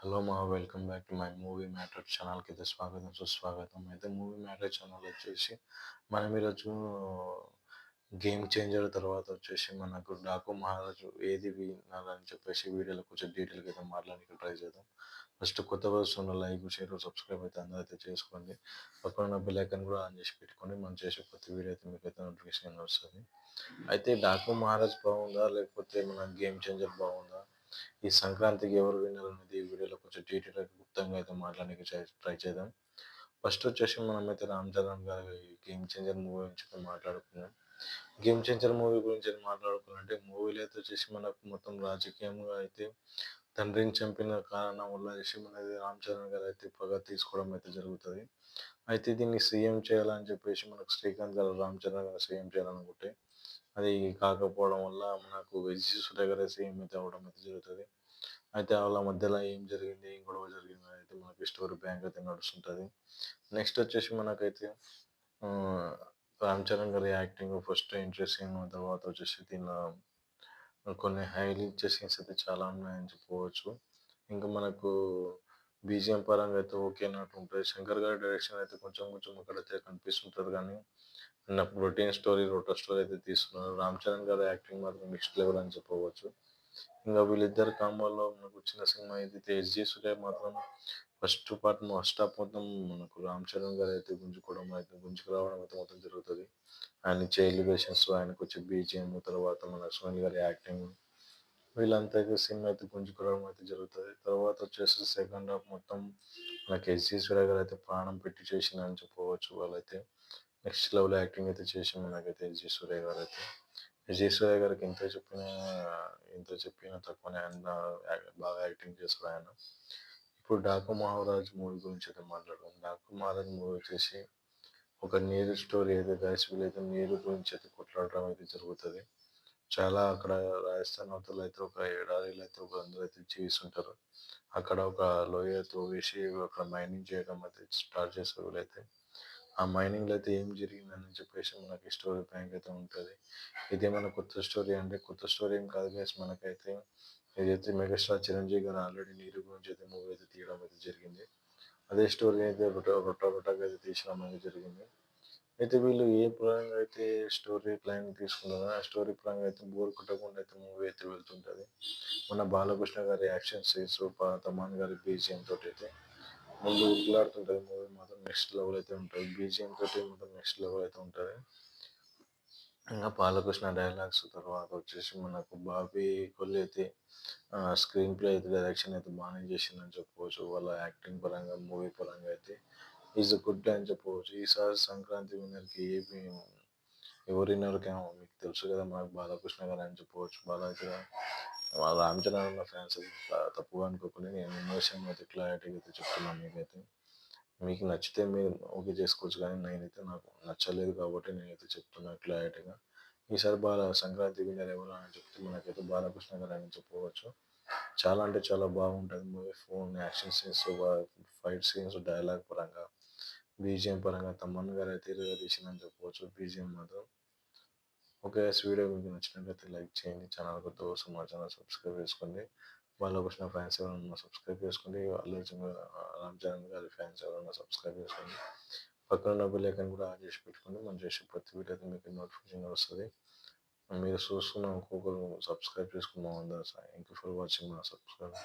Hello welcome back to my movie matter ఛానల్కి అయితే స్వాగతం సుస్వాగతం. అయితే మూవీ మ్యాటర్ ఛానల్ వచ్చేసి మనం ఈరోజు గేమ్ చేంజర్ తర్వాత వచ్చేసి మనకు డాకు మహారాజు ఏది వినాలని చెప్పేసి వీడియోలో కొంచెం డీటెయిల్గా అయితే మాట్లాడానికి ట్రై చేద్దాం. ఫస్ట్ కొత్త వస్తున్న లైక్ షేర్ సబ్స్క్రైబ్ అయితే అందరూ అయితే చేసుకోండి. పక్కన బెల్ ఐకాన్ కూడా ఆన్ చేసి పెట్టుకోండి. మనం చేసే కొత్త వీడియో అయితే మీకు అయితే నోటిఫికేషన్ వస్తుంది. అయితే డాకు మహారాజ్ బాగుందా లేకపోతే మన గేమ్ చేంజర్ బాగుందా, ఈ సంక్రాంతికి ఎవరు విన్నర్ అనేది ఈ వీడియోలో కొంచెం డీటెయిల్గా గుప్తంగా అయితే మాట్లాడడానికి ట్రై చేద్దాం. ఫస్ట్ వచ్చేసి మనమైతే రామ్ చరణ్ గారి గేమ్ చేంజర్ మూవీ గురించి అయితే మాట్లాడుకుందాం. గేమ్ చేంజర్ మూవీ గురించి మాట్లాడుకోవాలంటే మూవీలో అయితే వచ్చేసి మనకు మొత్తం రాజకీయంగా అయితే తండ్రిని చంపిన కారణం వల్ల వచ్చేసి మనది రామ్ చరణ్ గారు అయితే పగ తీసుకోవడం అయితే జరుగుతుంది. అయితే దీన్ని సీఎం చేయాలని చెప్పేసి మనకు శ్రీకాంత్ గారు రామ్ చరణ్ గారు సీఎం చేయాలనుకుంటే అది కాకపోవడం వల్ల మనకు సూర్య గారు సీఎం అయితే అవ్వడం అయితే జరుగుతుంది. అయితే వాళ్ళ మధ్యలో ఏం జరిగింది, ఏం గొడవ జరిగింది అయితే మనకి స్టోరీ బ్యాంక్ అయితే నడుస్తుంటుంది. నెక్స్ట్ వచ్చేసి మనకైతే రామ్ చరణ్ గారి యాక్టింగ్ ఫస్ట్ ఇంట్రెస్టింగ్, తర్వాత వచ్చేసి దీనిలో కొన్ని హైలీ ఇచ్చే సీన్స్ అయితే చాలా ఉన్నాయని చెప్పుకోవచ్చు. ఇంకా మనకు బీజిఎం పరంగా అయితే ఓకే అన్నట్టు ఉంటుంది. శంకర్ గారి డైరెక్షన్ అయితే కొంచెం కొంచెం అక్కడైతే కనిపిస్తుంటుంది కానీ నాకు రొటీన్ స్టోరీ స్టోరీ అయితే తీస్తున్నారు. రామ్ చరణ్ గారి యాక్టింగ్ మాత్రం నెక్స్ట్ లెవెల్ అని చెప్పవచ్చు. ఇంకా వీళ్ళిద్దరు కాంబోలో మనకు వచ్చిన సినిమా ఏదైతే ఎస్జే సూర్య మాత్రం ఫస్ట్ పార్ట్ ఫస్ట్ హాఫ్ మొత్తం మనకు రామ్ చరణ్ గారు అయితే గుంజుకోవడం అయితే గుంజుకురావడం అయితే మొత్తం జరుగుతుంది. ఆయన ఇచ్చే ఎలివేషన్స్, ఆయనకు వచ్చే బీజిఎం, తర్వాత మన సునీల్ గారి యాక్టింగ్, వీళ్ళంతా అయితే సినిమా అయితే గుంజుకురావడం అయితే జరుగుతుంది. తర్వాత వచ్చేసి సెకండ్ హాఫ్ మొత్తం మనకి ఎస్జే సూర్య గారు అయితే ప్రాణం పెట్టి చేసిందని చెప్పుకోవచ్చు. వాళ్ళైతే నెక్స్ట్ లెవెల్ యాక్టింగ్ అయితే చేసి మనకైతే ఎస్జే సూర్య గారు అయితే విజయ్ సూర్య గారికి ఎంత చెప్పినా తక్కువనే. ఆయన బాగా యాక్టింగ్ చేస్తాడు ఆయన. ఇప్పుడు డాకు మహారాజ్ మూవీ గురించి అయితే మాట్లాడుకుందాం. డాకు మహారాజ్ మూవీ వచ్చేసి ఒక నీరు స్టోరీ అయితే గైస్, వీళ్ళైతే నీరు గురించి అయితే కొట్లాడడం అయితే జరుగుతుంది. చాలా అక్కడ రాజస్థాన్ అవతల అయితే ఒక ఎడారిలో అయితే ఒక అందరూ అయితే జీవిస్తుంటారు. అక్కడ ఒక లోయ తవ్వేసి అక్కడ మైనింగ్ చేయడం అయితే స్టార్ట్ చేస్తారు వీళ్ళైతే. ఆ మైనింగ్లో అయితే ఏం జరిగిందని చెప్పేసి మనకి స్టోరీ బ్యాంక్ అయితే ఉంటుంది. ఇదేమైనా కొత్త స్టోరీ అంటే కొత్త స్టోరీ ఏం కాదు గైస్. మనకైతే ఏదైతే మెగాస్టార్ చిరంజీవి గారు ఆల్రెడీ నీరు గురించి అయితే మూవీ అయితే తీయడం అయితే జరిగింది. అదే స్టోరీ అయితే రొట్టగా అయితే తీసడం అనేది జరిగింది. అయితే వీళ్ళు ఏ పరంగా అయితే స్టోరీ ప్లాన్ తీసుకున్నారో ఆ స్టోరీ పరంగా అయితే బోర్ కొట్టకుండా అయితే మూవీ అయితే వెళ్తుంటుంది. మన బాలకృష్ణ గారి యాక్షన్ సీన్స్, తమన్ గారి బీజిఎం తోటి అయితే ముందు ఉరుకులాడుతుంటుంది మూవీ మాత్రం నెక్స్ట్ లెవెల్ అయితే ఉంటుంది. బీజిఎం తోటి మొత్తం నెక్స్ట్ లెవెల్ అయితే ఉంటుంది. ఇంకా బాలకృష్ణ డైలాగ్స్, తర్వాత వచ్చేసి మనకు బాబీ కొల్లి అయితే స్క్రీన్ ప్లే అయితే డైరెక్షన్ అయితే బాగానే చేసిందని చెప్పుకోవచ్చు. వాళ్ళ యాక్టింగ్ పరంగా మూవీ పరంగా అయితే ఈజ్ గుడ్ అని చెప్పవచ్చు. ఈసారి సంక్రాంతి విన్నర్కి ఎవరు విన్నర్కేమో మీకు తెలుసు కదా, మనకు బాలకృష్ణ గారు అని చెప్పవచ్చు. బాలాజీ వాళ్ళ రామ్ చరణ్ ఉన్న ఫ్యాన్స్ తప్పుగా అనుకోకుండా నేను ఎమోషన్ అయితే క్లారిటీగా అయితే చెప్తున్నాను మీకైతే. మీకు నచ్చితే మీరు ఓకే చేసుకోవచ్చు కానీ నేనైతే నాకు నచ్చలేదు కాబట్టి నేనైతే చెప్తున్నాను క్లారిటీగా. ఈసారి సంక్రాంతి విన్నర్ ఎవరు అని చెప్తే మనకైతే బాలకృష్ణ గారు అని చెప్పుకోవచ్చు. చాలా అంటే చాలా బాగుంటుంది movie. Action scenes, fight scenes, dialogue పరంగా, బీజిఎం పరంగా తమన్ గారు అయితే తీసిందని చెప్పవచ్చు బీజిఎం మాత్రం. ఓకే, వీడియో మీకు నచ్చినట్లయితే లైక్ చేయండి. ఛానల్ కొత్త కోసం మా ఛానల్ సబ్స్క్రైబ్ చేసుకోండి. బాలకృష్ణ ఫ్యాన్స్ ఎవరైనా సబ్స్క్రైబ్ చేసుకోండి. అల్లు అర్జున్ రామ్ చరణ్ గారి ఫ్యాన్స్ ఎవరైనా సబ్స్క్రైబ్ చేసుకోండి. పక్కన ఉన్న బెల్ ఐకాన్ కూడా ఆన్ చేసి పెట్టుకోండి. మనం చేసే ప్రతి వీడియో అయితే మీకు నోటిఫికేషన్ వస్తుంది. మీరు చూస్తున్న ఒక్కొక్కరు సబ్స్క్రైబ్ చేసుకున్నాం అందరూ. Thank you for watching. మా సబ్స్క్రైబ్.